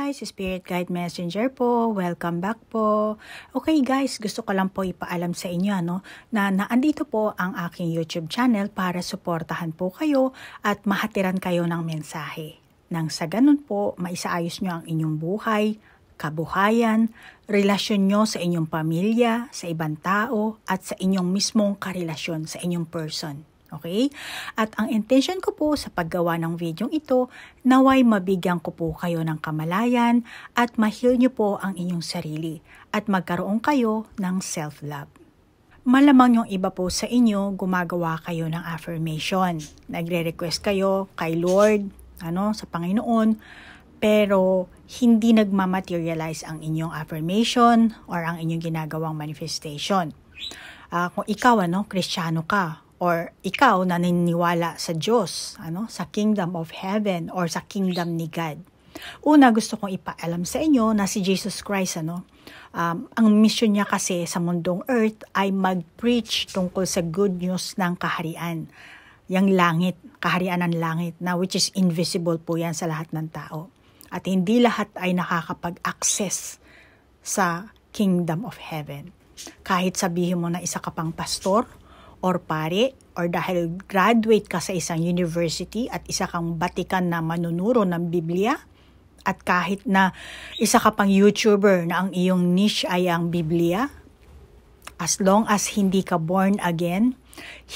guys, Spirit Guide Messenger po. Welcome back po. Okay guys, gusto ko lang po ipaalam sa inyo na naandito po ang aking YouTube channel para suportahan po kayo at mahatiran kayo ng mensahe. Nang sa ganun po, maisaayos nyo ang inyong buhay, kabuhayan, relasyon nyo sa inyong pamilya, sa ibang tao, at sa inyong mismong karelasyon sa inyong person. Okay? At ang intention ko po sa paggawa ng video ito, naway mabigyan ko po kayo ng kamalayan at ma-heal nyo po ang inyong sarili at magkaroon kayo ng self-love. Malamang yung iba po sa inyo, gumagawa kayo ng affirmation. Nagre-request kayo kay Lord, sa Panginoon, pero hindi nagmamaterialize ang inyong affirmation or ang inyong ginagawang manifestation. Kung ikaw, Kristiyano ka, or ikaw naniniwala sa Diyos, sa Kingdom of Heaven or sa Kingdom ni God. Una, gusto kong ipaalam sa inyo na si Jesus Christ, ang mission niya kasi sa mundong earth ay mag-preach tungkol sa good news ng kaharian. Yang langit, kaharian ng langit, na which is invisible po yan sa lahat ng tao. At hindi lahat ay nakakapag-access sa Kingdom of Heaven. Kahit sabihin mo na isa ka pang pastor, or pare, or dahil graduate ka sa isang university at isa kang batikan na manunuro ng Biblia, at kahit na isa ka pang YouTuber na ang iyong niche ay ang Biblia, as long as hindi ka born again,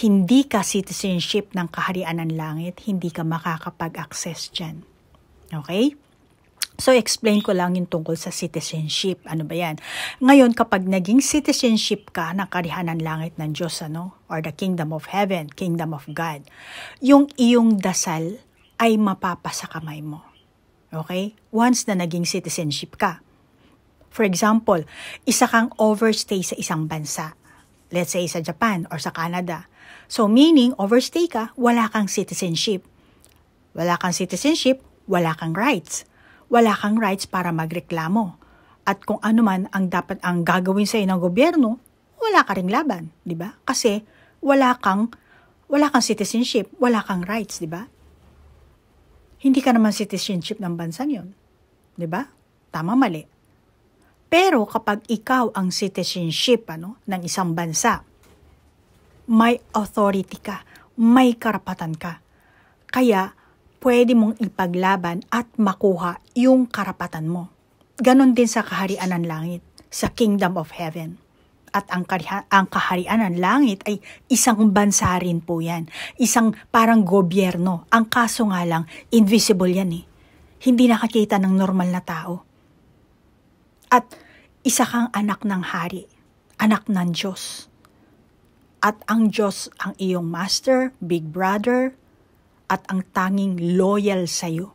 hindi ka citizenship ng kaharian ng langit, hindi ka makakapag-access dyan. Okay? So, explain ko lang yung tungkol sa citizenship. Ano ba yan? Ngayon, kapag naging citizenship ka ng kaharian ng langit ng Diyos, or the Kingdom of Heaven, Kingdom of God, yung iyong dasal ay mapapasa kamay mo. Okay? Once na naging citizenship ka. For example, isa kang overstay sa isang bansa. Let's say sa Japan or sa Canada. So, meaning, overstay ka, wala kang citizenship. Wala kang citizenship, wala kang rights. Wala kang rights para magreklamo. At kung ano man ang dapat ang gagawin sa ng gobyerno, wala ka ring laban, di ba? Kasi wala kang citizenship, wala kang rights, di ba? Hindi ka naman citizenship ng bansa 'yon. Di ba? Tama, mali. Pero kapag ikaw ang citizenship ng isang bansa, may authority ka, may karapatan ka. Kaya pwede mong ipaglaban at makuha yung karapatan mo. Ganon din sa kaharian ng langit, sa Kingdom of Heaven. At ang kaharian ng langit ay isang bansa rin po yan. Isang parang gobyerno. Ang kaso nga lang, invisible yan eh. Hindi nakakita ng normal na tao. At isa kang anak ng hari, anak ng Diyos. At ang Diyos ang iyong master, big brother, at ang tanging loyal sa iyo.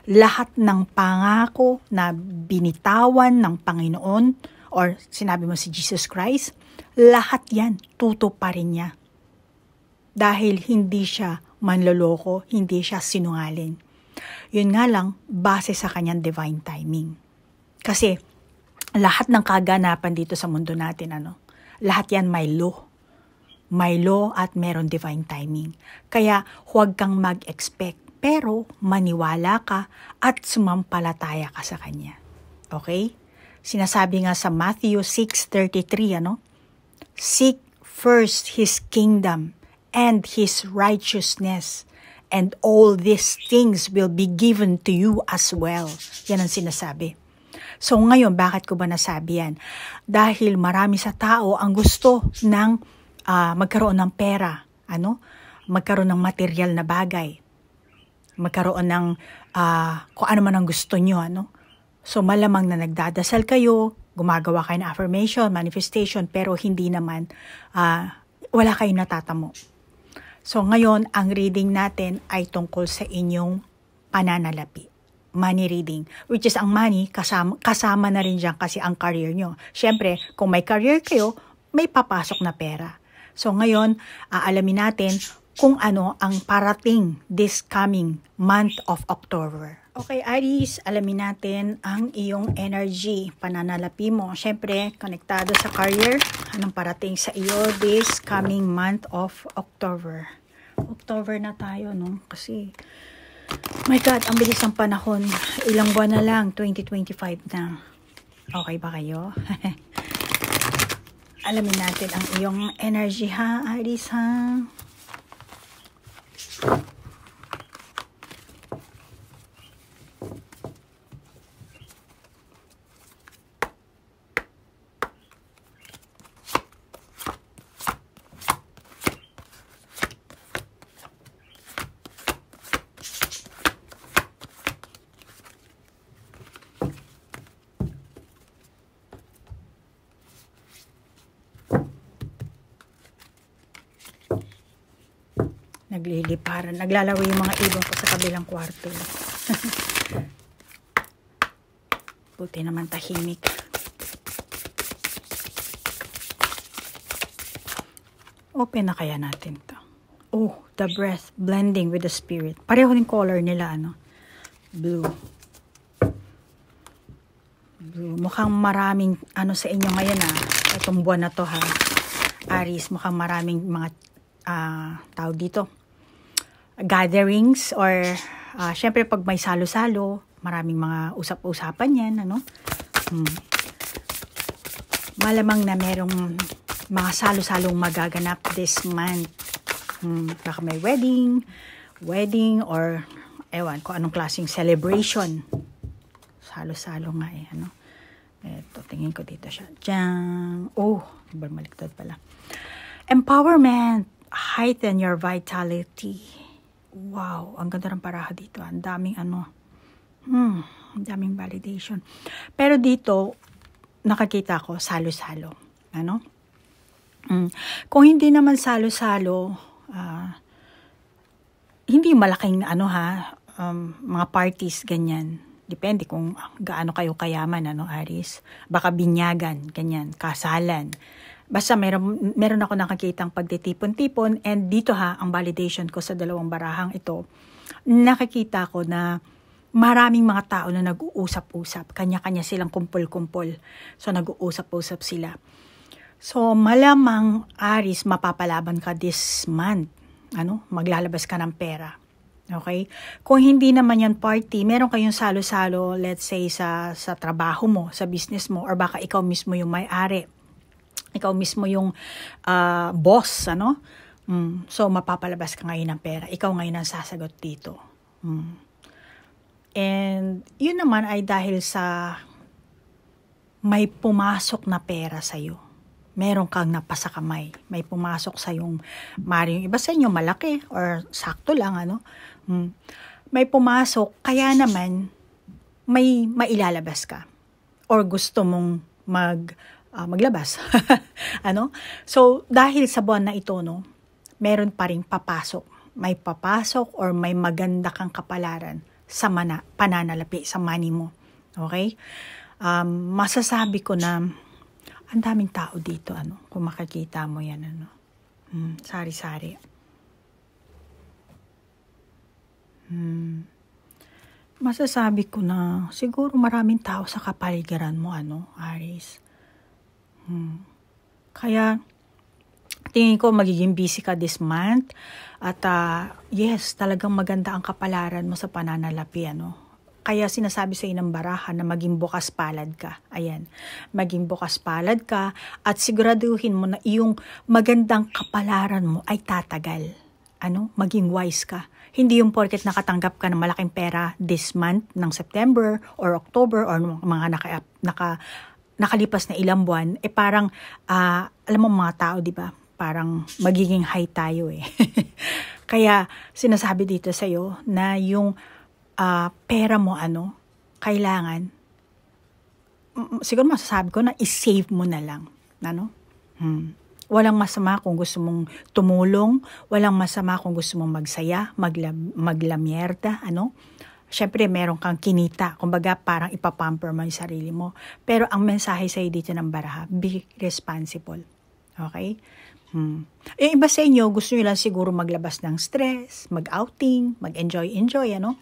Lahat ng pangako na binitawan ng Panginoon or sinabi mo si Jesus Christ, lahat yan tutuparin niya. Dahil hindi siya manloloko, hindi siya sinungaling. Yun nga lang, base sa kanyang divine timing. Kasi lahat ng kaganapan dito sa mundo natin, lahat yan may law. May law at meron divine timing. Kaya huwag kang mag-expect, pero maniwala ka at sumampalataya ka sa Kanya. Okay? Sinasabi nga sa Matthew 6:33, Seek first His kingdom and His righteousness, and all these things will be given to you as well. Yan ang sinasabi. So ngayon, bakit ko ba nasabi yan? Dahil marami sa tao ang gusto ng magkaroon ng pera, magkaroon ng material na bagay, magkaroon ng kung ano man ang gusto nyo, So malamang na nagdadasal kayo, gumagawa kayo ng affirmation, manifestation, pero hindi naman, wala kayong natatamo. So ngayon, ang reading natin ay tungkol sa inyong pananalapi. Money reading, which is ang money, kasama na rin dyan kasi ang career nyo. Siyempre, kung may career kayo, may papasok na pera. So ngayon, aalamin natin kung ano ang parating this coming month of October. Okay, Aries, alamin natin ang iyong energy, pananalapi mo. Siyempre, konektado sa career, anong parating sa iyo this coming month of October. October na tayo, Kasi My God, ang bilis ng panahon. Ilang buwan na lang, 2025 na. Okay ba kayo? Alamin natin ang iyong energy ha, Aries ha. Nagliliparan. Naglalawi yung mga ibon ko sa kabilang kwarto. Buti naman tahimik. Open na kaya natin to. Oh, the breath blending with the spirit. Pareho yung color nila, ano? Blue. Blue. Mukhang maraming ano sa inyo ngayon, itong buwan na to, ha. Aries, mukhang maraming mga tawag dito. Gatherings or syempre pag may salo-salo, maraming mga usap-usapan yan, ano? Malamang na merong mga salo-salong magaganap this month. Baka may wedding or ewan kung anong klaseng celebration. Salo-salo nga ano? Eto, tingin ko dito siya. Diyan. Oh, bumaliktad pala. Empowerment. Heighten your vitality. Wow, ang ganda ng paraha dito. Ang daming ang daming validation. Pero dito, nakakita ko, salo-salo. Ano? Kung hindi naman salo-salo, hindi malaking mga parties, ganyan. Depende kung gaano kayo kayaman, Aries. Baka binyagan, ganyan, kasalan. Basta meron ako nakakitang pagtitipon-tipon, and dito ang validation ko sa dalawang barahang ito, nakikita ko na maraming mga tao na nag-uusap-usap. Kanya-kanya silang kumpul-kumpul. So nag-uusap-usap sila. So malamang, Aries, mapapalaban ka this month. Maglalabas ka ng pera. Okay? Kung hindi naman yan party, meron kayong salo-salo, let's say sa trabaho mo, sa business mo, or baka ikaw mismo yung may-ari. Ikaw mismo yung boss, So, mapapalabas ka ngayon ng pera. Ikaw ngayon ang sasagot dito. And, yun naman ay dahil sa may pumasok na pera sa'yo. Meron kang napasa kamay. May pumasok sa yung maring iba sa inyo malaki or sakto lang, May pumasok, kaya naman may mailalabas ka. Or gusto mong maglabas. So, dahil sa buwan na ito, meron pa rin papasok. May papasok or may maganda kang kapalaran sa pananalapi, sa money mo. Okay? Masasabi ko na ang daming tao dito, kung makikita mo yan, sari-sari. Masasabi ko na siguro maraming tao sa kapaligiran mo, Aries. Kaya tingin ko magiging busy ka this month at yes, talagang maganda ang kapalaran mo sa pananalapi, Kaya sinasabi sa inang baraha na maging bukas palad ka. Ayan, maging bukas palad ka at siguraduhin mo na iyong magandang kapalaran mo ay tatagal. Maging wise ka. Hindi yung porket nakatanggap ka ng malaking pera this month ng September or October or mga nakalipas na ilang buwan, parang, alam mo mga tao, di ba? Parang magiging high tayo Kaya, sinasabi dito sa'yo na yung pera mo, kailangan, siguro masasabi ko na i-save mo na lang. Walang masama kung gusto mong tumulong, walang masama kung gusto mong magsaya, maglamierda, Siyempre, meron kang kinita. Kumbaga, parang ipapamper mo yung sarili mo. Pero ang mensahe sa'yo dito ng baraha, be responsible. Okay? Yung iba sa inyo, gusto nyo lang siguro maglabas ng stress, mag-outing, mag-enjoy, And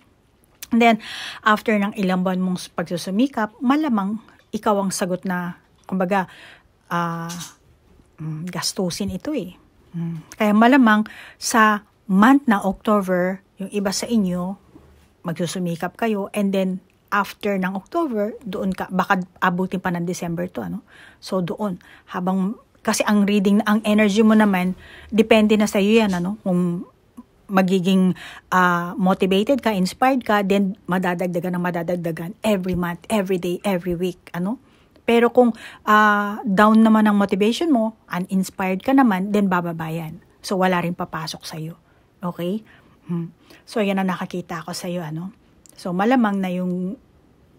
then, after ng ilang buwan mong pagsusumikap, malamang ikaw ang sagot na, kumbaga, gastusin ito Kaya malamang sa month na October, yung iba sa inyo, magsusumikap kayo, and then after ng October, doon ka, baka abutin pa ng December to, ano? So doon, kasi ang reading, ang energy mo naman, depende na sa iyo yan, ano? Kung magiging motivated ka, inspired ka, then madadagdagan every month, every day, every week, ano? Pero kung down naman ang motivation mo, uninspired ka naman, then bababa yan. So wala rin papasok sa iyo. Okay? So yan ang nakakita ko sa iyo, ano? So malamang na yung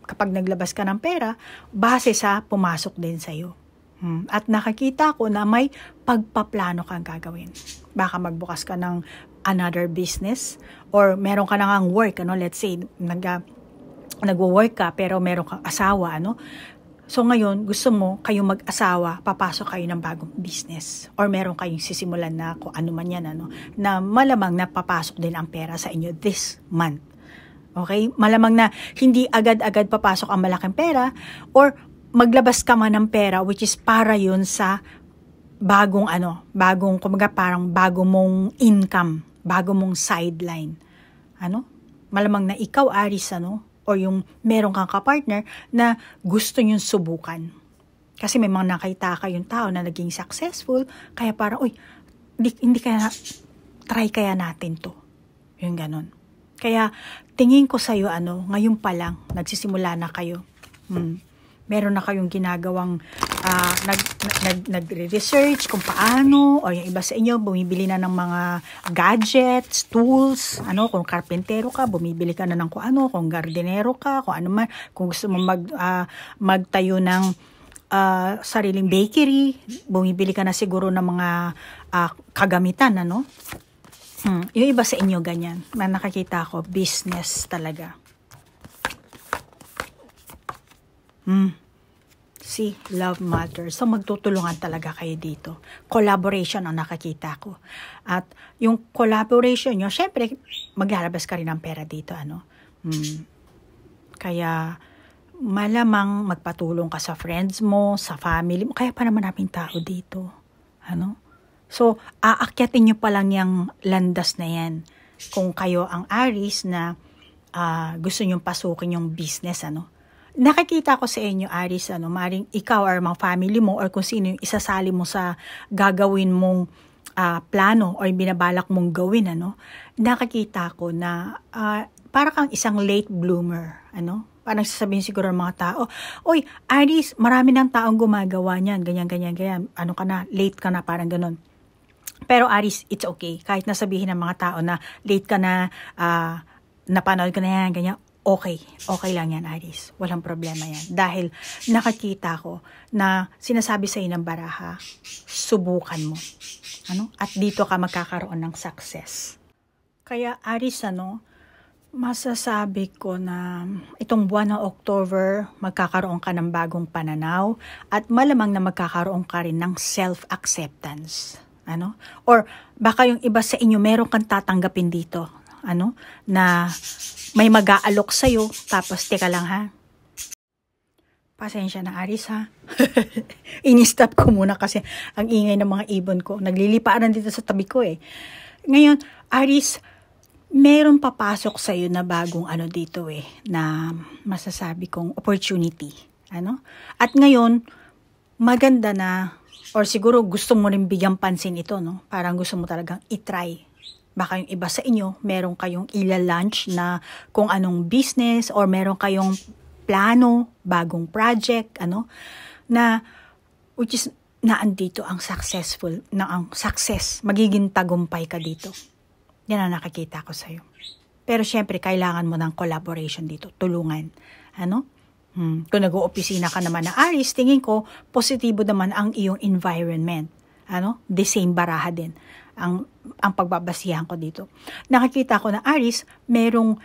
kapag naglabas ka ng pera, base sa pumasok din sa iyo. At nakakita ko na may pagpaplano kang gagawin. Baka magbukas ka ng another business, or meron ka nang work, ano? Let's say nagwo-work ka pero meron kang asawa, ano? So ngayon, gusto mo kayong mag-asawa, papasok kayo ng bagong business, or meron kayong sisimulan na kung ano man yan, ano, na malamang na papasok din ang pera sa inyo this month. Okay? Malamang na hindi agad-agad papasok ang malaking pera, or maglabas ka man ng pera which is para yun sa kumbaga parang bago mong income, bago mong sideline. Ano? Malamang na ikaw, Aries, ano, o yung meron kang kapartner na gusto nyong subukan. Kasi may mga nakita kayong tao na naging successful, kaya parang, hindi kaya, try kaya natin to. Yung ganon. Kaya, tingin ko sa'yo, ano, ngayon pa lang, nagsisimula na kayo. Meron na kayong ginagawang, nagre-research kung paano, o yung iba sa inyo, bumibili na ng mga gadgets, tools, ano, kung karpentero ka, bumibili ka na ng kung ano, kung gardenero ka, kung ano man, kung gusto mo magtayo ng sariling bakery, bumibili ka na siguro ng mga kagamitan, ano. Yung iba sa inyo ganyan, nakakita ko, business talaga. See, love matters. So, magtutulungan talaga kayo dito. Collaboration ang nakakita ko. At yung collaboration nyo, syempre, maglalabas ka rin ng pera dito, ano. Kaya, malamang magpatulong ka sa friends mo, sa family mo. Kaya pa naman namin tao dito. Ano? So, aakyatin nyo pa lang yung landas na yan. Kung kayo ang Aries na gusto nyong pasukin yung business, ano. Nakikita ko sa inyo, Aries, ano, maring ikaw or mga family mo or kung sino yung isasali mo sa gagawin mong plano or binabalak mong gawin, ano, nakikita ko na para kang isang late bloomer, ano. Parang sasabihin siguro ng mga tao, oy, Aries, marami ng taong gumagawa niyan, ganyan, ano ka na, late ka na, parang ganun. Pero Aries, it's okay. Kahit nasabihin ng mga tao na late ka na, napanood ka na yan, ganyan, okay lang yan, Aries. Walang problema yan. Dahil nakakita ko na sinasabi sa ng baraha, subukan mo. Ano? At dito ka magkakaroon ng success. Kaya, Aries, ano, masasabi ko na itong buwan ng October, magkakaroon ka ng bagong pananaw at malamang na magkakaroon ka rin ng self-acceptance. Ano? Or baka yung iba sa inyo, meron kang tatanggapin dito. Ano? Na may mag-aalok sa'yo, tapos teka lang ha. Pasensya na, Aries, ha. Ini-stop ko muna kasi ang ingay ng mga ibon ko. Naglilipaanan dito sa tabi ko eh. Ngayon, Aries, meron papasok sa'yo na bagong ano dito eh, na masasabi kong opportunity. Ano? At ngayon, maganda na, or siguro gusto mo rin bigyang pansin ito, no? Parang gusto mo talagang itry. Baka yung iba sa inyo, meron kayong ila-launch na kung anong business or meron kayong plano, bagong project, ano, na which is naandito ang successful, na ang success, magiging tagumpay ka dito. Yan ang nakikita ko sa'yo. Pero syempre, kailangan mo ng collaboration dito, tulungan. Ano? Kung nag-oopisina ka naman na Aries, tingin ko, positibo naman ang iyong environment. Ano? The same baraha din. Ang pagbabasihan ko dito. Nakikita ko na Aries, merong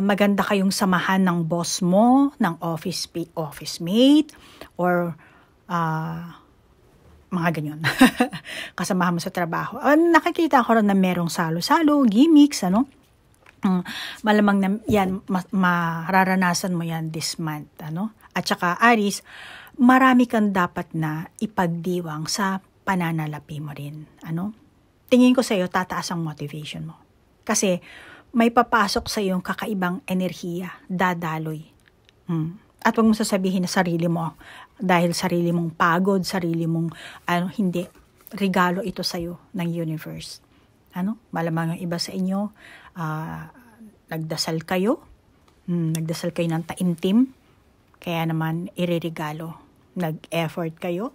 maganda kayong samahan ng boss mo, ng office mate, or mga ganyan. Kasamahan mo sa trabaho. Nakikita ko rin na merong salo-salo, gimmicks, ano? Malamang na yan, mararanasan mo yan this month, ano? At saka Aries, marami kang dapat na ipagdiwang sa pananalapi mo rin, ano? Tingin ko sa iyo, tataas ang motivation mo. Kasi, may papasok sa iyong kakaibang enerhiya, dadaloy. At huwag mo sasabihin na sarili mo, dahil sarili mong pagod, sarili mong, hindi, regalo ito sa'yo ng universe. Malamang ang iba sa inyo, nagdasal kayo ng taimtim, kaya naman iririgalo. Nag-effort kayo.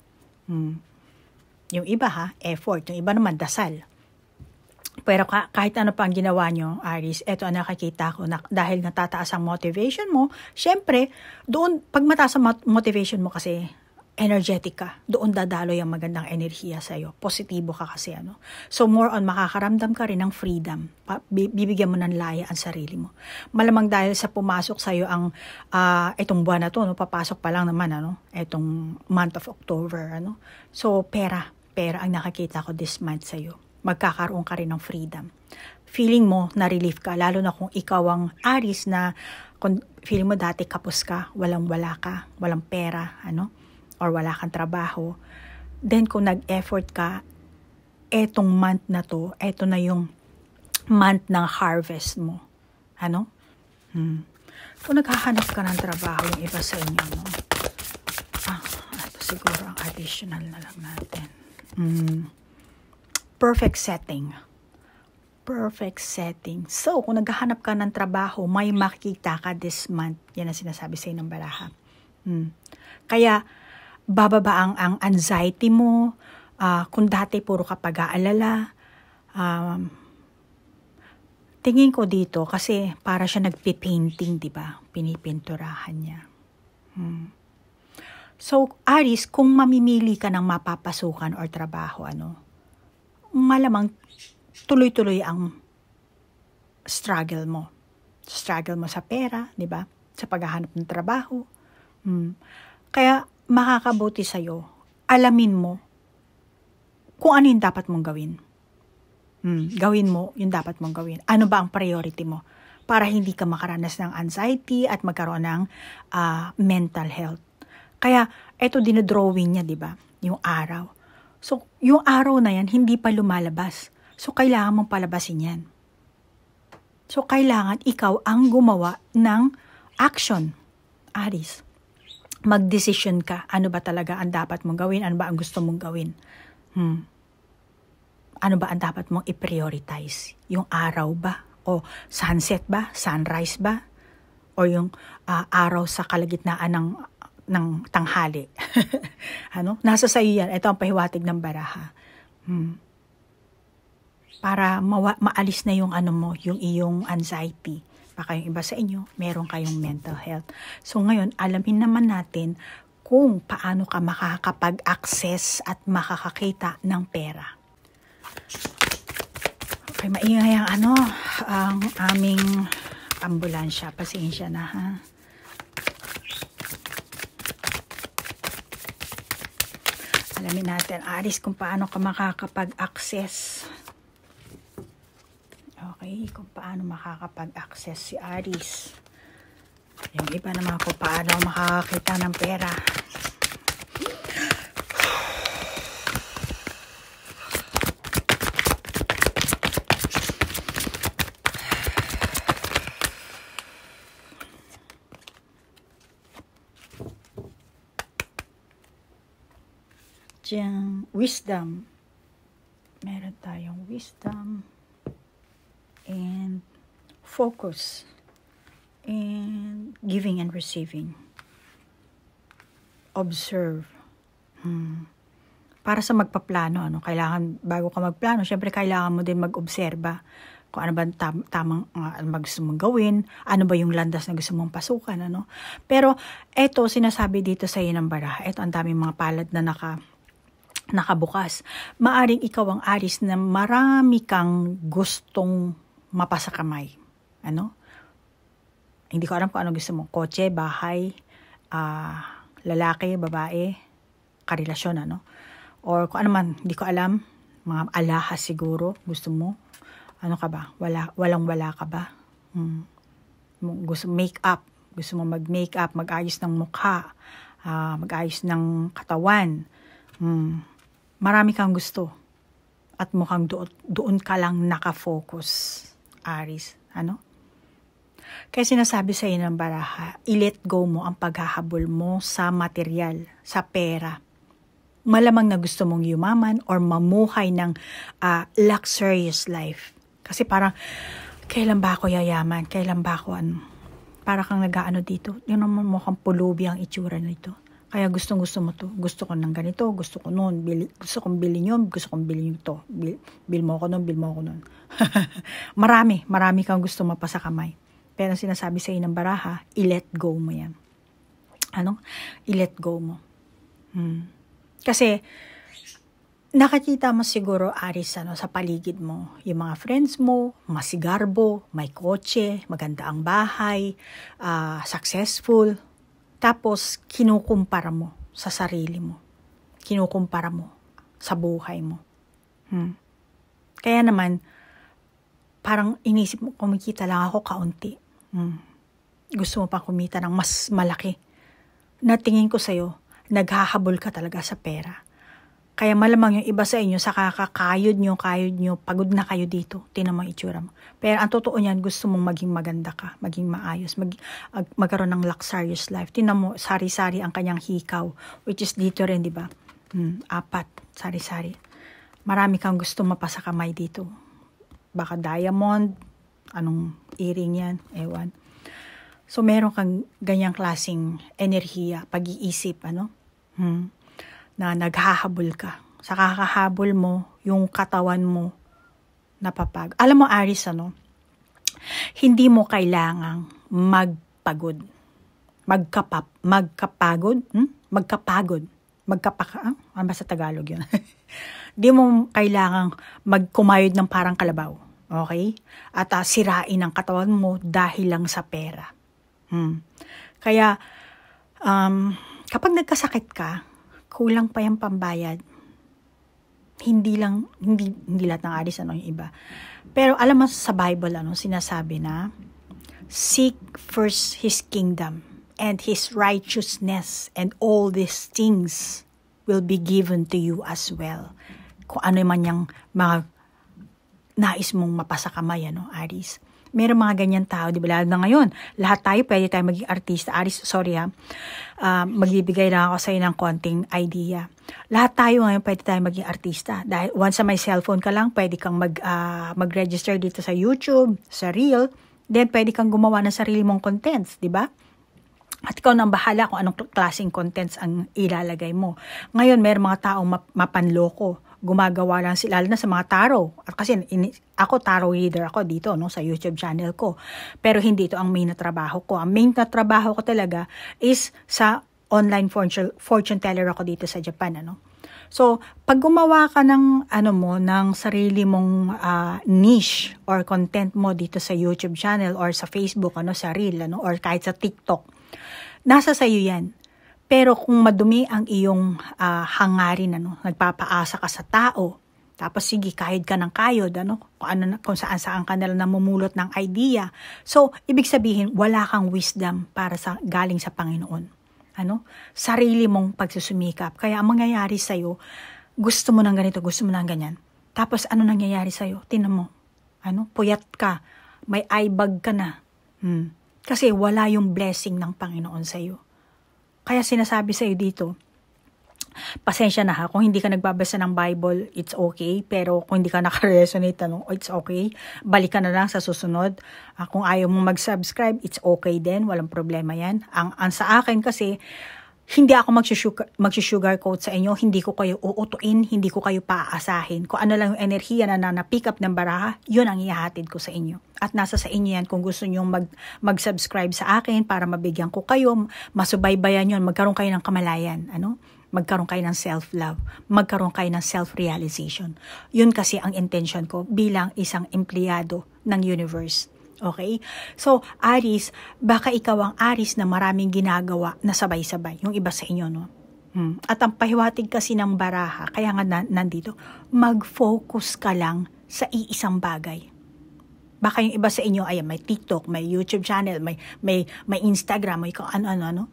Yung iba effort. Yung iba naman dasal. Pero kahit ano pa ang ginawa nyo, Aries, eto ang nakakita ko, dahil natataas ang motivation mo, syempre, doon, pag mataas ang motivation mo kasi, energetic ka, doon dadaloy ang magandang enerhiya sa'yo. Positibo ka kasi, So, more on, makakaramdam ka rin ng freedom. Bibigyan mo ng laya ang sarili mo. Malamang dahil sa pumasok sa'yo ang, itong buwan na to, papasok pa lang naman, itong month of October, So, pera ang nakakita ko this month sa'yo. Magkakaroon ka rin ng freedom. Feeling mo na relief ka, lalo na kung ikaw ang Aries na, kung feeling mo dati kapos ka, walang-wala ka, walang pera, or wala kang trabaho, then kung nag-effort ka, etong month na to, eto na yung month ng harvest mo. Kung naghahanap ka ng trabaho, yung iba sa inyo, ito siguro ang additional na lang natin. Perfect setting. So, kung naghahanap ka ng trabaho, may makikita ka this month. Yan ang sinasabi sa ng baraha. Kaya, bababa ang anxiety mo. Kung dati puro ka pag-aalala, tingin ko dito kasi para siya nagpipainting, di ba? Pinipinturahan niya. So, Aries, kung mamimili ka ng mapapasukan or trabaho, malamang tuloy-tuloy ang struggle mo. Struggle mo sa pera, di ba? Sa paghahanap ng trabaho. Kaya, makakabuti sa'yo, alamin mo kung ano yung dapat mong gawin. Gawin mo yung dapat mong gawin. Ano ba ang priority mo? Para hindi ka makaranas ng anxiety at magkaroon ng mental health. Kaya, eto dinodrawing niya, di ba? Yung araw. So, yung araw na yan, hindi pa lumalabas. So, kailangan mong palabasin yan. So, kailangan ikaw ang gumawa ng action, Aries. Mag-decision ka. Ano ba talaga ang dapat mong gawin? Ano ba ang gusto mong gawin? Ano ba ang dapat mong i-prioritize? Yung araw ba? O sunset ba? Sunrise ba? O yung araw sa kalagitnaan ng tanghali? Nasa sa'yo yan. Ito ang pahiwatig ng baraha. Para maalis na yung yung iyong anxiety. Baka yung iba sa inyo, meron kayong mental health. So ngayon, alamin naman natin kung paano ka makakapag-access at makakakita ng pera. Okay, maingay ang aming ambulansya. Pasensya na, ha? Alamin natin, Aries, kung paano ka makakapag-access. Okay, kung paano makakapag-access si Aries. Yung iba naman kung paano makakakita ng pera. Diyan, wisdom. Meron tayong wisdom. And focus. And giving and receiving. Observe. Para sa magpaplano, kailangan, bago ka magplano, syempre kailangan mo din mag-obserba kung ano ba tamang ano ba gusto mong gawin, ano ba yung landas na gusto mong pasukan, Pero, eto, sinasabi dito sa iyo ng baraha, eto ang daming mga palad na nakabukas. Maaring ikaw ang Aries na marami kang gustong mapasa kamay. Hindi ko alam kung ano gusto mo. Kotse, bahay, lalaki, babae, karelasyon, Or kung ano man, hindi ko alam. Mga alahas siguro, gusto mo. Ano ka ba? Walang-wala ka ba? Gusto make-up. Gusto mo mag-make-up, mag-ayos ng mukha, mag-ayos ng katawan. Marami kang gusto. At mukhang doon ka lang nakafocus, Aries. Ano? Kaya sinasabi sa iyo ng baraha, i-let go mo ang paghahabol mo sa material, sa pera. Malamang na gusto mong yumaman or mamuhay ng luxurious life. Kasi parang, kailan ba ako yayaman? Kailan ba ako para kang nag-aano dito? Yun naman mukhang pulubi ang itsura nito. Kaya gusto mo to. Gusto ko ng ganito, gusto ko noon. Gusto kong bilhin yun, gusto kong bilhin to. Bil mo ko noon. marami kang gusto mapasa kamay. Pero sinasabi sa iyo ng baraha, i-let go mo yan. Ano? I-let go mo. Kasi, nakikita mo siguro, Aris, sa paligid mo, yung mga friends mo, masigarbo, may kotse, maganda ang bahay, successful. Tapos, kinukumpara mo sa sarili mo. Kinukumpara mo sa buhay mo. Kaya naman, parang inisip mo, kumikita lang ako kaunti. Gusto mo pa kumita ng mas malaki. Natingin ko sa'yo, naghahabol ka talaga sa pera. Kaya malamang yung iba sa inyo, sa kayod nyo, pagod na kayo dito, tinan mo itsura mo. Pero ang totoo niyan, gusto mong maging maganda ka, maging maayos, magkaroon ng luxurious life. Tinan mo, sari-sari ang kanyang hikaw, which is dito rin, di ba? 4, sari-sari. Marami kang gusto mapasa kamay dito. Baka diamond, anong earring yan, ewan. So, meron kang ganyang klaseng enerhiya, pag-iisip, na naghahabol ka. Sa kakahabol mo, yung katawan mo, napapag. Alam mo, Aris, hindi mo kailangang magpagod. Magkapagod? Ano ba sa Tagalog yun? Hindi mo kailangang magkumayod ng parang kalabaw. Okay? At sirain ang katawan mo dahil lang sa pera. Kaya, kapag nagkasakit ka, kulang pa yung pambayad. Hindi lahat ng Aris, yung iba. Pero alam mo sa Bible, sinasabi na, seek first His kingdom and His righteousness, and all these things will be given to you as well. Kung ano man yung mga nais mong mapasa kamay, Aris. Meron mga ganyan tao, di ba? Lalo na ngayon, lahat tayo pwede tayo maging artista. Aris, sorry magbibigay lang ako sa iyo ng konting idea. Lahat tayo ngayon pwede tayo maging artista. Dahil once sa may cellphone ka lang, pwede kang mag-register dito sa YouTube, sa Reel. Then, pwede kang gumawa ng sarili mong contents, di ba? At ikaw nang bahala kung anong klaseng contents ang ilalagay mo. Ngayon, meron mga taong mapanloko. Gumagawa lang sila, lalo na sa mga tarot. Kasi ako, tarot reader ako dito, sa YouTube channel ko. Pero hindi ito ang main na trabaho ko. Ang main na trabaho ko talaga is sa online fortune teller ako dito sa Japan, So, pag gumawa ka ng, ng sarili mong niche or content mo dito sa YouTube channel or sa Facebook, sa Reel, or kahit sa TikTok, nasa sayo yan. Pero kung madumi ang iyong hangarin, nagpapaasa ka sa tao, tapos sige, kayod ka ng kayod, kung saan ka nila namumulot ng idea. So, ibig sabihin, wala kang wisdom para galing sa Panginoon. Sarili mong pagsusumikap. Kaya ang mangyayari sa'yo, gusto mo ng ganito, gusto mo ng ganyan. Tapos, ano nangyayari sa'yo? Tingnan mo. Puyat ka. May eye bag ka na. Kasi wala yung blessing ng Panginoon sa'yo. Kaya sinasabi sa'yo dito, pasensya na kung hindi ka nagbabasa ng Bible, it's okay. Pero kung hindi ka nakaresonate, it's okay. Balik ka na lang sa susunod. Kung ayaw mo mag-subscribe, it's okay din. Walang problema yan. Ang sa akin kasi, hindi ako mag-sugarcoat sa inyo. Hindi ko kayo uutuin. Hindi ko kayo paaasahin. Kung ano lang yung enerhiya na pick up ng baraha, yun ang ihahatid ko sa inyo. At nasa sa inyo yan kung gusto nyo mag-subscribe sa akin para mabigyan ko kayo, masubaybayan yun, magkaroon kayo ng kamalayan. Magkaroon kayo ng self-love. Magkaroon kayo ng self-realization. Yun kasi ang intention ko bilang isang empleyado ng universe. Okay? So, Aris, baka ikaw ang Aris na maraming ginagawa na sabay-sabay. Yung iba sa inyo, At ang pahiwatig kasi ng baraha, kaya nga nandito, mag-focus ka lang sa iisang bagay. Baka yung iba sa inyo, may TikTok, may YouTube channel, may Instagram, may kung ano-ano.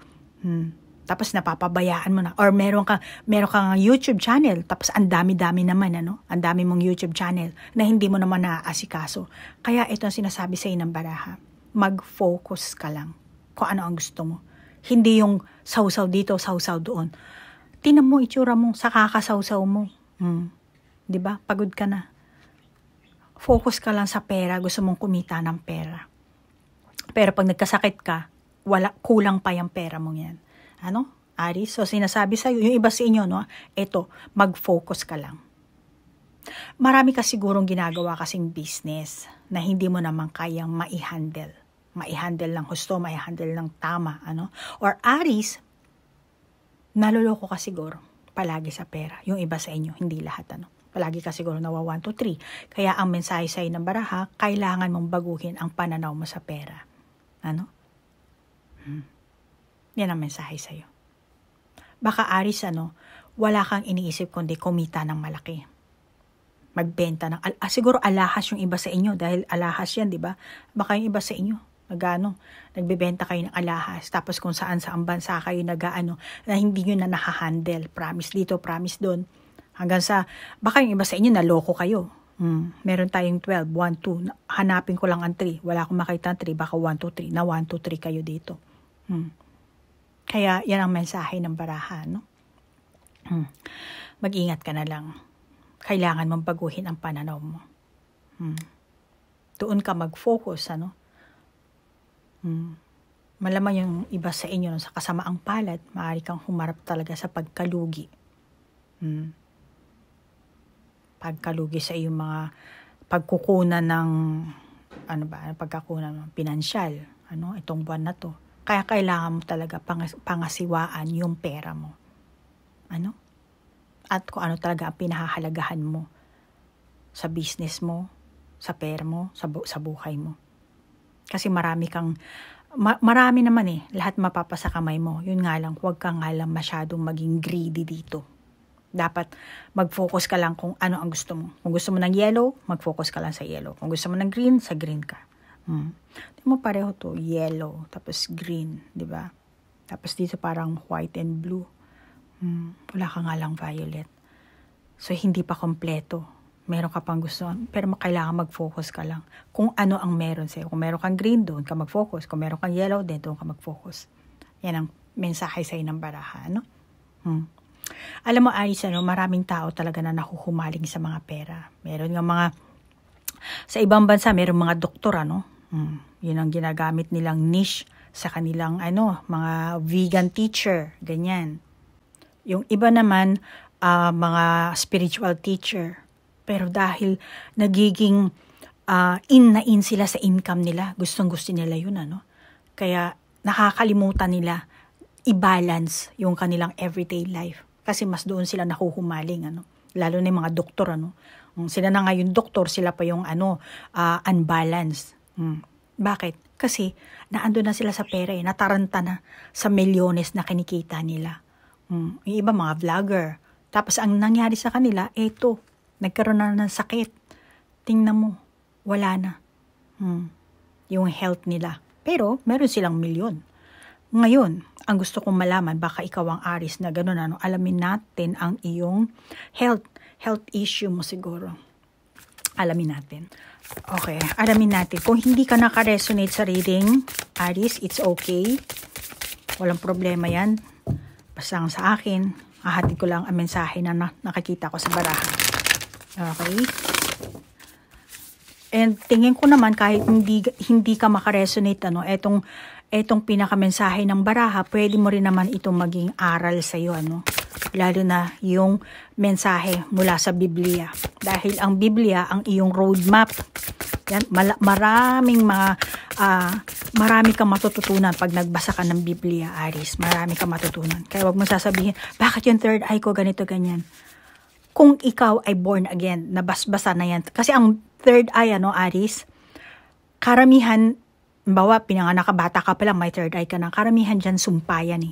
Tapos napapabayaan mo na. Or meron kang YouTube channel, tapos ang dami-dami naman, ang dami mong YouTube channel na hindi mo naman naaasikaso. Kaya ito ang sinasabi sa'yo ng baraha. Mag-focus ka lang kung ano ang gusto mo. Hindi yung sausaw dito, sausaw doon. Tingnan mo, itsura mo, sa kakasawsaw mo. Diba? Pagod ka na. Focus ka lang sa pera, gusto mong kumita ng pera. Pero pag nagkasakit ka, kulang pa yung pera mo yan. Aris? So, sinasabi sa'yo, yung iba sa inyo, eto, mag-focus ka lang. Marami ka sigurong ginagawa kasing business na hindi mo naman kayang mai-handle. Mai-handle ng husto, mai-handle ng tama, Or Aris, naloloko ka siguro palagi sa pera. Yung iba sa inyo, hindi lahat, Palagi ka siguro nawa 1, 2, 3. Kaya ang mensahe sa'yo ng baraha, kailangan mong baguhin ang pananaw mo sa pera. Yan ang mensahe sa'yo. Baka Aris, wala kang iniisip kundi kumita ng malaki. Magbenta ng, siguro alahas yung iba sa inyo, dahil alahas yan, di ba? Baka yung iba sa inyo, nagbebenta kayo ng alahas, tapos kung saan bansa kayo na hindi nyo na nakahandle, promise dito, promise doon, hanggang sa, baka yung iba sa inyo, naloko kayo. Meron tayong 12, 1, 2, hanapin ko lang ang 3, wala akong makita ang 3, baka 1, 2, 3, na 1, 2, 3 kayo dito. Kaya yan ang mensahe ng baraha, Mag-ingat ka na lang. Kailangan mong baguhin ang pananaw mo. Doon ka mag-focus, Malamang yung iba sa inyo sa kasamaang palad, maaari kang humarap talaga sa pagkalugi. Pagkalugi sa iyong mga pagkukunan ng pagkakunan ng pinansyal, itong buwan na to. Kaya kailangan mo talaga pangasiwaan yung pera mo. At kung ano talaga ang pinahahalagahan mo sa business mo, sa pera mo, sa buhay mo. Kasi marami naman lahat mapapasa kamay mo. Yun nga lang, huwag ka nga lang masyadong maging greedy dito. Dapat mag-focus ka lang kung ano ang gusto mo. Kung gusto mo ng yellow, mag-focus ka lang sa yellow. Kung gusto mo ng green, sa green ka. Di mo pareho to, yellow, tapos green, di ba? Tapos dito parang white and blue. Wala ka nga lang violet. So, hindi pa kompleto. Meron ka pang gusto, pero kailangan mag-focus ka lang. Kung ano ang meron sa'yo. Kung meron kang green, doon ka mag-focus. Kung meron kang yellow, doon ka mag-focus. Yan ang mensahe sa'yo ng baraha, Alam mo, Aris, maraming tao talaga na nahuhumaling sa mga pera. Meron nga sa ibang bansa, meron mga doktor, Yun ang ginagamit nilang niche sa kanilang, mga vegan teacher, ganyan. Yung iba naman, mga spiritual teacher. Pero dahil nagiging in sila sa income nila, gustong-gusto nila yun, Kaya nakakalimutan nila i-balance yung kanilang everyday life. Kasi mas doon sila nahuhumaling, Lalo na yung mga doktor, Sila na nga yung doktor, sila pa yung unbalanced. Bakit? Kasi naando na sila sa pera, nataranta na sa milyones na kinikita nila. Yung iba mga vlogger. Tapos ang nangyari sa kanila, nagkaroon na ng sakit. Tingnan mo, wala na. Yung health nila. Pero meron silang milyon. Ngayon, ang gusto kong malaman, baka ikaw ang Aris na gano'n, alamin natin ang iyong health issue mo siguro. Alamin natin. Okay, alamin natin. Kung hindi ka naka-resonate sa reading, Aris, it's okay. Walang problema yan. Basta sa akin, hahatid ko lang ang mensahe na nakikita ko sa baraha. Okay? And tingin ko naman kahit hindi ka makaresonate, etong pinakamensahe ng baraha, pwede mo rin naman itong maging aral sa iyo, Lalo na yung mensahe mula sa Biblia. Dahil ang Biblia ang iyong roadmap. Yan, marami kang matututunan pag nagbasa ka ng Biblia, Aris. Marami kang matutunan. Kaya wag mo sasabihin, bakit yung third eye ko ganito, ganyan? Kung ikaw ay born again, nabasbasa na yan. Kasi ang third eye, Aris, karamihan, pinanganak ka, bata ka pa lang, may third eye ka na, karamihan dyan sumpayan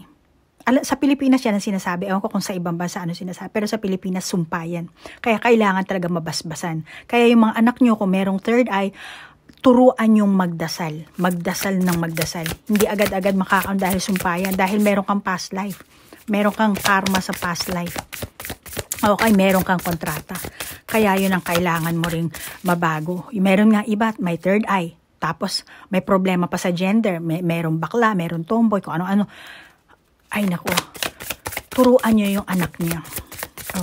Sa Pilipinas yan ang sinasabi. Ewan ko kung sa ibang bansa sinasabi. Pero sa Pilipinas, sumpayan. Kaya kailangan talaga mabasbasan. Kaya yung mga anak nyo, kung merong third eye, turuan yung magdasal. Magdasal ng magdasal. Hindi agad-agad makakaon dahil sumpayan. Dahil meron kang past life. Meron kang karma sa past life. Okay, meron kang kontrata. Kaya yun ang kailangan mo ring mabago. Meron nga iba, may third eye. Tapos may problema pa sa gender. Meron bakla, meron tomboy, kung ano-ano. Ay naku, turuan nyo yung anak niya.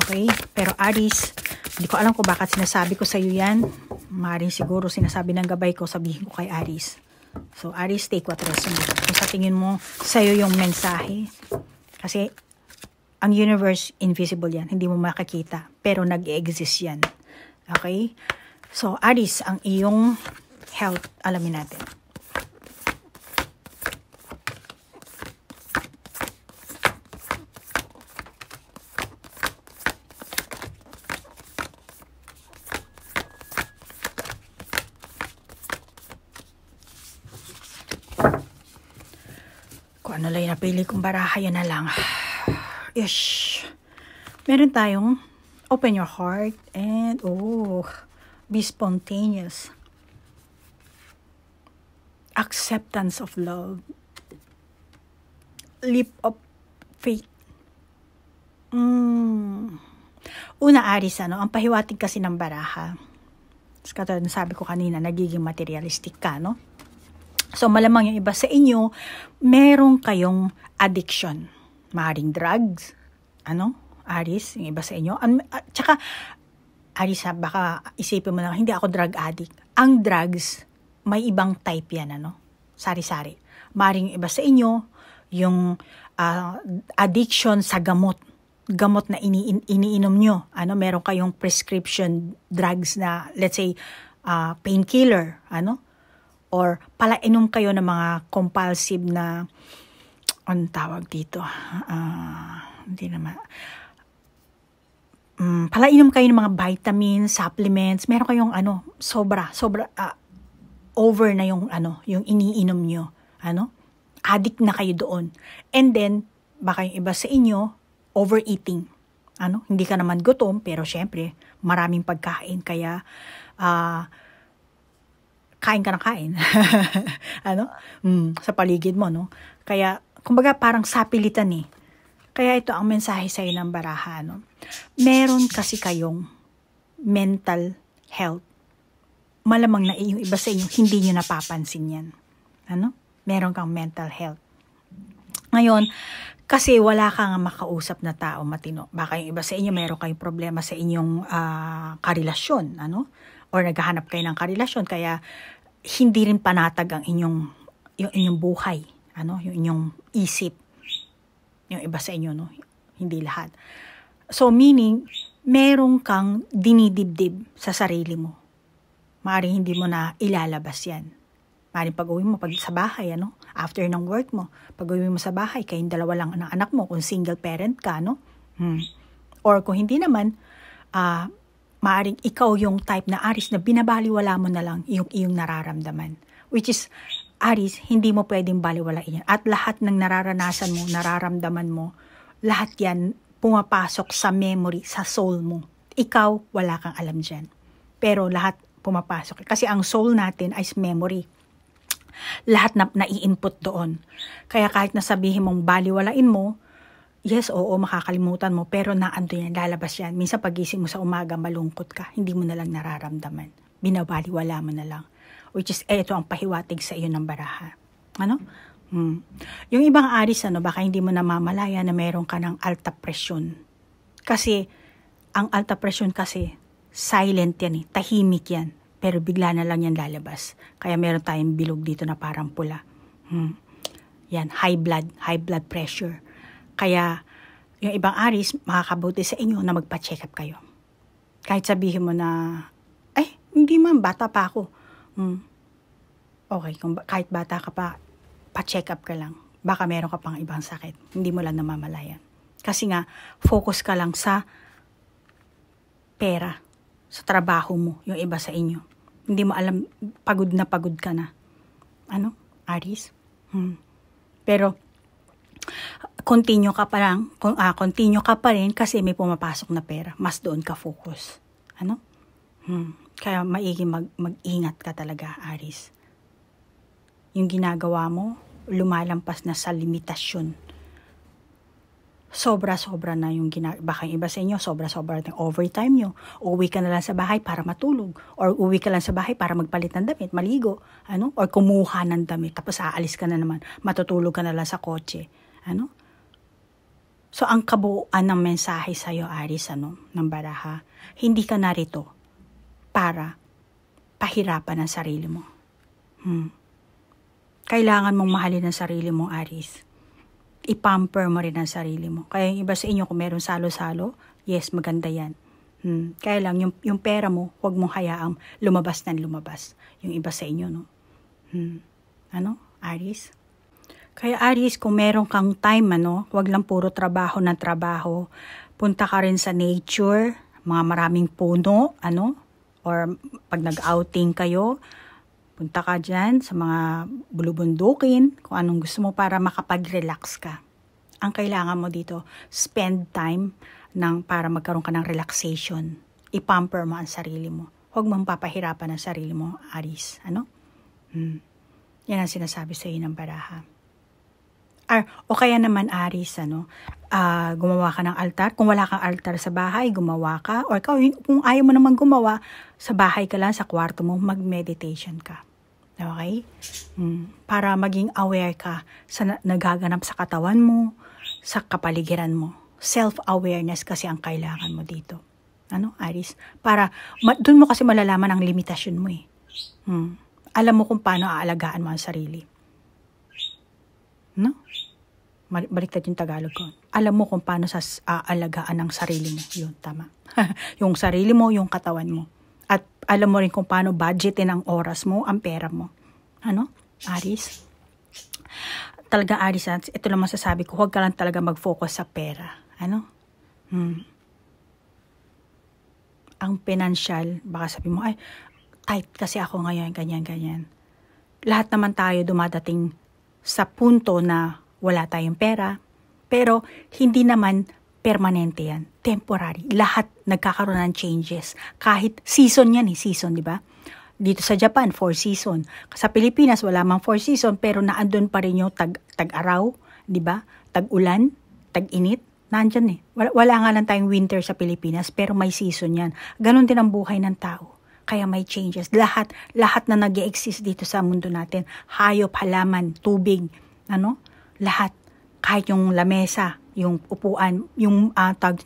Okay? Pero Aries, hindi ko alam kung bakit sinasabi ko sa iyo yan. Maaaring siguro sinasabi ng gabay ko, sabihin ko kay Aries. So Aries, take what resonates. Kung sa tingin mo, sa iyo yung mensahe. Kasi ang universe, invisible yan. Hindi mo makikita. Pero nag-exist yan. Okay? So, Aries, ang iyong health, alamin natin. Kung ano lang yung napili kong baraha, yan na lang. Ish. Meron tayong open your heart and be spontaneous. Acceptance of love. Leap of faith. Una, Aries, ang pahiwatig kasi ng baraha. Katulad na sabi ko kanina, nagiging materialistic ka, no? So, malamang yung iba sa inyo, meron kayong addiction. Maaaring drugs, Aries, yung iba sa inyo. Tsaka, Aries, baka isipin mo na, hindi ako drug addict. Ang drugs, may ibang type yan, Sari-sari. Maaaring yung iba sa inyo, yung addiction sa gamot. Gamot na iniinom nyo. Meron kayong prescription drugs na, let's say, painkiller, or palainom kayo ng mga compulsive na, anong tawag dito? Hindi naman. Palainom kayo ng mga vitamins, supplements, meron kayong sobra, over na yung yung iniinom nyo. Addict na kayo doon. And then, baka yung iba sa inyo, overeating. Hindi ka naman gutom, pero syempre, maraming pagkain, kaya, kain ka ng kain. Sa paligid mo, no? Kaya, kumbaga parang sapilitan eh. Kaya ito ang mensahe sa iyo ng baraha, Meron kasi kayong mental health. Malamang na yung iba sa inyo, hindi nyo napapansin yan. Meron kang mental health. Ngayon, kasi wala kang makausap na tao matino. Baka yung iba sa inyo, meron kayong problema sa inyong karelasyon, or naghahanap kayo ng karelasyon, kaya hindi rin panatag ang inyong buhay, yung inyong isip, yung iba sa inyo, hindi lahat. So, meaning, meron kang dinidibdib sa sarili mo. Maaaring hindi mo na ilalabas yan. Maaaring pag-uwi mo sa bahay, after ng work mo, pag-uwi mo sa bahay, kayong dalawa lang ng anak mo, kung single parent ka, Or kung hindi naman, maaaring ikaw yung type na Aries na binabaliwala mo na lang yung iyong nararamdaman. Which is, Aries, hindi mo pwedeng baliwalain yan. At lahat ng nararanasan mo, nararamdaman mo, lahat yan pumapasok sa memory, sa soul mo. Ikaw, wala kang alam dyan. Pero lahat pumapasok. Kasi ang soul natin ay memory. Lahat na nai-input doon. Kaya kahit nasabihin mong baliwalain mo, yes, oo, makakalimutan mo, pero naando yan, lalabas yan. Minsan pagising mo sa umaga, malungkot ka, hindi mo na lang nararamdaman. Binabaliwala mo na lang. Which is, ito ang pahiwatig sa iyo ng baraha. Yung ibang Aries, baka hindi mo namamalaya na meron ka ng alta presyon. Kasi, ang alta presyon kasi, silent yan tahimik yan. Pero bigla na lang yan lalabas. Kaya meron tayong bilog dito na parang pula. Yan, high blood pressure. Kaya, yung ibang Aries, makakabuti sa inyo na magpa-check up kayo. Kahit sabihin mo na, hindi man, bata pa ako. Okay, kahit bata ka pa, pa-check up ka lang. Baka meron ka pang ibang sakit. Hindi mo lang namamalayan. Kasi nga, focus ka lang sa pera, sa trabaho mo, yung iba sa inyo. Hindi mo alam, pagod ka na. Aries? Pero, continue ka pa rin kasi may pumapasok na pera. Mas doon ka focus. Kaya maiging mag-ingat ka talaga, Aries. Yung ginagawa mo, lumalampas na sa limitasyon. Sobra-sobra na yung baka yung iba sa inyo, sobra-sobra ng overtime nyo. Uwi ka na lang sa bahay para matulog. Or uwi ka lang sa bahay para magpalit ng damit, maligo. Or kumuha ng damit, tapos aalis ka na naman. Matutulog ka na lang sa kotse. So, ang kabuuan ng mensahe sa'yo, Aries, ng baraha, hindi ka narito para pahirapan ang sarili mo. Kailangan mong mahalin ang sarili mo, Aries. I-pamper mo rin ang sarili mo. Kaya yung iba sa inyo, kung meron salo-salo, yes, maganda yan. Kaya lang, yung pera mo, huwag mong hayaang lumabas ng lumabas. Yung iba sa inyo, no? Aries? Kaya Aries, kung meron kang time, huwag lang puro trabaho ng trabaho. Punta ka rin sa nature, mga maraming puno, or pag nag-outing kayo, punta ka dyan sa mga bulubundukin, kung anong gusto mo para makapag-relax ka. Ang kailangan mo dito, spend time para magkaroon ka ng relaxation. I-pamper mo ang sarili mo. Huwag mong papahirapan ang sarili mo, Aries. Yan ang sinasabi sa iyo ng baraha. O kaya naman, Aries, gumawa ka ng altar. Kung wala kang altar sa bahay, gumawa ka. Or kung ayaw mo naman gumawa, sa bahay ka lang, sa kwarto mo, mag-meditation ka. Okay? Para maging aware ka sa nagaganap sa katawan mo, sa kapaligiran mo. Self-awareness kasi ang kailangan mo dito. Aries? Para, dun mo kasi malalaman ang limitasyon mo eh. Alam mo kung paano aalagaan mo ang sarili. Baliktad yung Tagalog ko. Alam mo kung paano aalagaan ang sarili mo. Yun, tama. Yung sarili mo, yung katawan mo. At alam mo rin kung paano budgetin ang oras mo, ang pera mo. Aries? Talaga, Aries, ito lang masasabi ko, huwag ka lang talaga mag-focus sa pera. Ang financial, baka sabi mo, ay, tight kasi ako ngayon, ganyan. Lahat naman tayo dumadating sa punto na wala tayong pera, pero hindi naman permanente yan. Temporary. Lahat nagkakaroon ng changes. Kahit season yan season, di ba? Dito sa Japan, 4 season. Sa Pilipinas, wala mang 4 season, pero naandun pa rin yung tag-araw, di ba? Tag-ulan, tag-init, nandyan Wala nga lang tayong winter sa Pilipinas, pero may season yan. Ganon din ang buhay ng tao. Kaya may changes. Lahat na nag-e-exist dito sa mundo natin. Hayop, halaman, tubig, lahat. Kahit yung lamesa, yung upuan, yung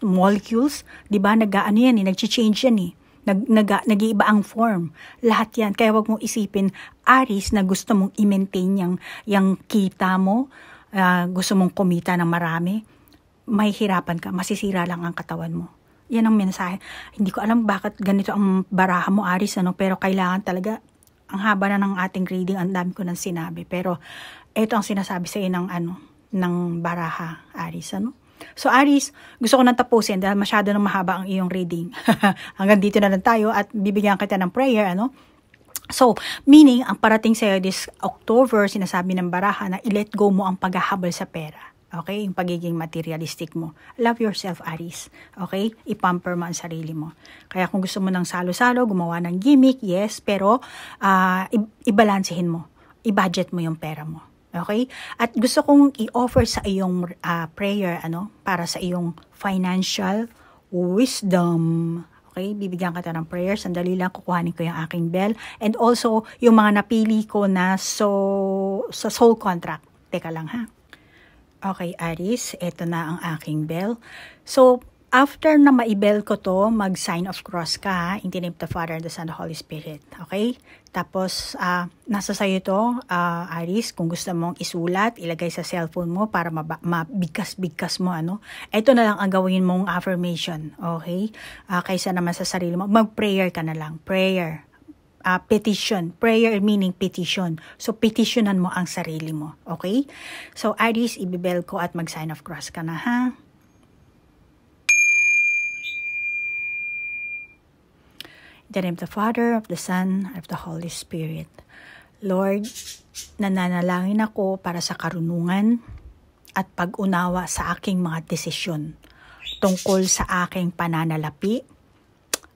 molecules, di ba, nag-change yan nag-iiba ang form. Lahat yan. Kaya wag mong isipin, Aries, na gusto mong i-maintain yung kita mo, gusto mong kumita ng marami, may hirapan ka, masisira lang ang katawan mo. Yan ang mensahe. Hindi ko alam bakit ganito ang baraha mo, Aries, pero kailangan talaga, ang haba na ng ating reading, ang dami ko nang sinabi. Pero, ito ang sinasabi sa iyo ng baraha, Aries, So, Aries, gusto ko nang tapusin dahil masyado nang mahaba ang iyong reading. Hanggang dito na lang tayo at bibigyan kita ng prayer, So, meaning, ang parating sa iyo this October, sinasabi ng baraha na i-let go mo ang paghahabol sa pera. Okay? Yung pagiging materialistic mo. Love yourself, Aries. Okay? I-pamper mo ang sarili mo. Kaya kung gusto mo ng salo-salo, gumawa ng gimmick, yes, pero i-balansehin mo. I-budget mo yung pera mo. Okay? At gusto kong i-offer sa iyong prayer, para sa iyong financial wisdom. Okay? Bibigyan kita ng prayer. Sandali lang, kukuhanin ko yung aking bell. And also, yung mga napili ko na sa soul contract. Teka lang, ha? Okay, Aries, ito na ang aking bell. So, after na maibel ko to, mag-sign of cross ka, in the name of the Father, the Son, and the Holy Spirit. Okay? Tapos, nasa sayo to, Aries, kung gusto mong isulat, ilagay sa cellphone mo para mabigkas-bigkas mo, Ito na lang ang gawin mong affirmation. Okay? Kaysa naman sa sarili mo, mag-prayer ka na lang. Prayer. Petition. Prayer meaning petition. So, petitionan mo ang sarili mo. Okay? So, Aries, ibibel ko at mag-sign of cross ka na, ha? In the name of the Father, of the Son, and of the Holy Spirit. Lord, nananalangin ako para sa karunungan at pag-unawa sa aking mga desisyon tungkol sa aking pananalapi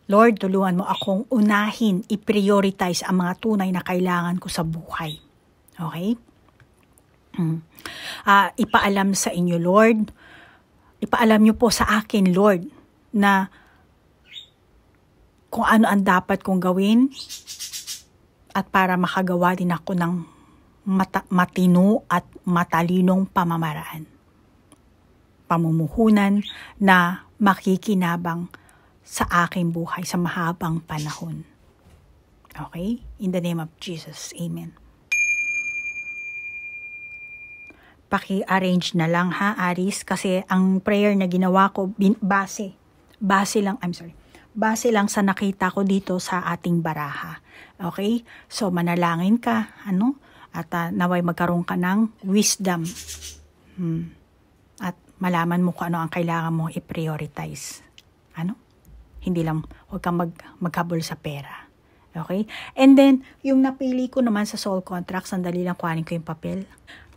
Lord, tulungan mo akong unahin, i-prioritize ang mga tunay na kailangan ko sa buhay. Okay? Ipaalam sa inyo, Lord. Ipaalam niyo po sa akin, Lord, na kung ano ang dapat kong gawin at para makagawa din ako ng matino at matalinong pamamaraan. Pamumuhunan na makikinabang sa aking buhay sa mahabang panahon. Okay? In the name of Jesus. Amen. Paki-arrange na lang ha, Aries, kasi ang prayer na ginawa ko base lang sa nakita ko dito sa ating baraha. Okay? So manalangin ka, at naway magkaroon ka ng wisdom. At malaman mo kung ano ang kailangan mong i-prioritize. Hindi lang, huwag kang maghabol sa pera. Okay? And then, yung napili ko naman sa soul contract, sandali lang kuhanin ko yung papel.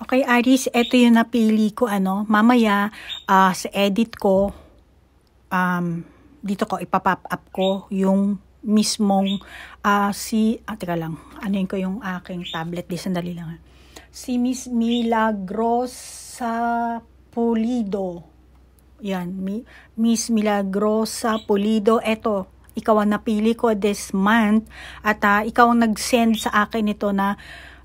Okay, Aries, ito yung napili ko, mamaya, sa edit ko, dito ko, ipapop up ko yung mismong, teka lang, anuin ko yung aking tablet, sandali lang. Si Miss Milagrosa Pulido. Yan, Miss Milagrosa Pulido, eto, ikaw ang napili ko this month at ikaw ang nag-send sa akin ito na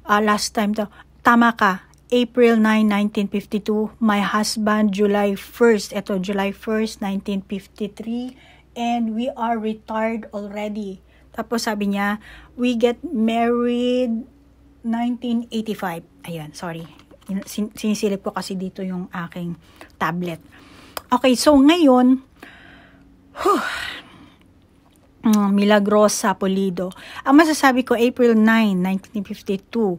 last time to. Tama ka, April 9, 1952, my husband July 1st, eto July 1st, 1953, and we are retired already. Tapos sabi niya, we get married 1985. Ayan, sorry. Sinisilip ko kasi dito yung aking tablet. Okay, so ngayon, Milagrosa Pulido. Ang masasabi ko, April 9, 1952,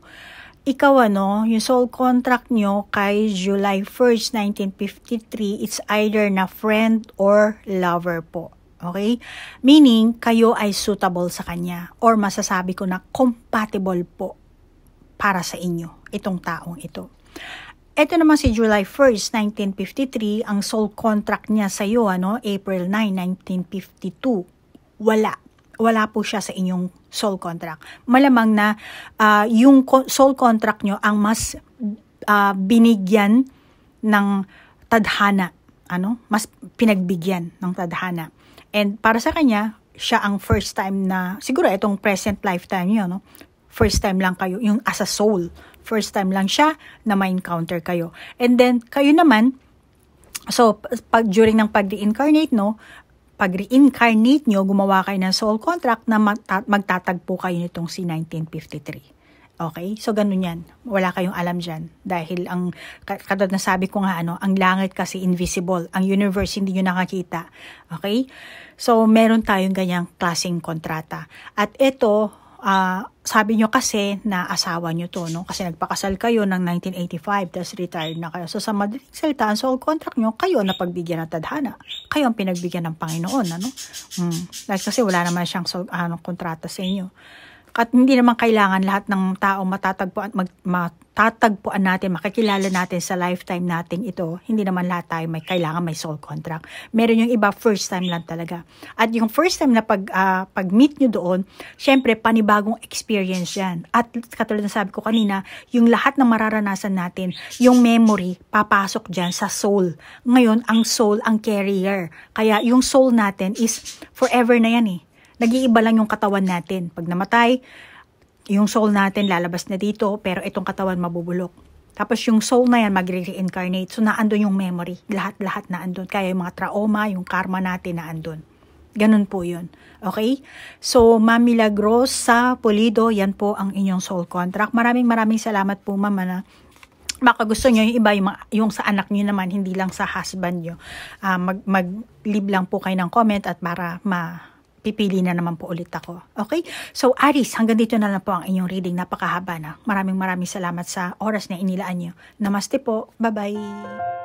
ikaw yung soul contract nyo kay July 1st, 1953, it's either na friend or lover po. Okay? Meaning, kayo ay suitable sa kanya or masasabi ko na compatible po para sa inyo, itong taong ito. Ito naman si July 1st, 1953, ang soul contract niya sa iyo, April 9, 1952. Wala po siya sa inyong soul contract. Malamang na yung soul contract nyo ang mas binigyan ng tadhana. Mas pinagbigyan ng tadhana. And para sa kanya, siya ang first time na, siguro itong present lifetime nyo, first time lang kayo, yung as a soul. First time lang siya na ma-encounter kayo. And then, kayo naman, so, during ng pag-reincarnate, pag-reincarnate nyo, gumawa kayo ng soul contract na magtatagpo kayo nitong si 1953. Okay? So, ganun yan. Wala kayong alam dyan. Dahil, katulad na sabi ko nga, ang langit kasi invisible. Ang universe hindi nyo nakakita. Okay? So, meron tayong ganyang klaseng kontrata. At ito, sabi nyo kasi na asawa nyo to, kasi nagpakasal kayo ng 1985, tapos retired na kayo. So sa madaling salita, ang soul contract nyo, kayo na pagbigyan ng tadhana. Kayo ang pinagbigyan ng Panginoon, Dahil kasi wala naman siyang kontrata sa inyo. At hindi naman kailangan lahat ng tao matatagpuan natin, makikilala natin sa lifetime natin ito. Hindi naman lahat tayo kailangan may soul contract. Meron yung iba, first time lang talaga. At yung first time na pag-meet nyo doon, syempre, panibagong experience yan. At katulad na sabi ko kanina, yung lahat na mararanasan natin, yung memory, papasok dyan sa soul. Ngayon, ang soul, ang carrier. Kaya yung soul natin is forever na yan Nag-iiba lang yung katawan natin. Pag namatay, yung soul natin lalabas na dito, pero itong katawan mabubulok. Tapos yung soul na yan magre-reincarnate. So naandun yung memory. Lahat na andun. Kaya yung mga trauma, yung karma natin na andun. Ganun po yun. Okay? So, Ma'am Milagrosa Pulido, yan po ang inyong soul contract. Maraming salamat po, Ma'am, baka gusto nyo yung iba, yung sa anak nyo naman, hindi lang sa husband nyo. Mag-leave lang po kayo ng comment at para pipili na naman po ulit ako. Okay? So, Aries, hanggang dito na lang po ang inyong reading. Napakahaba na. Maraming salamat sa oras na inilaan nyo. Namaste po. Bye-bye.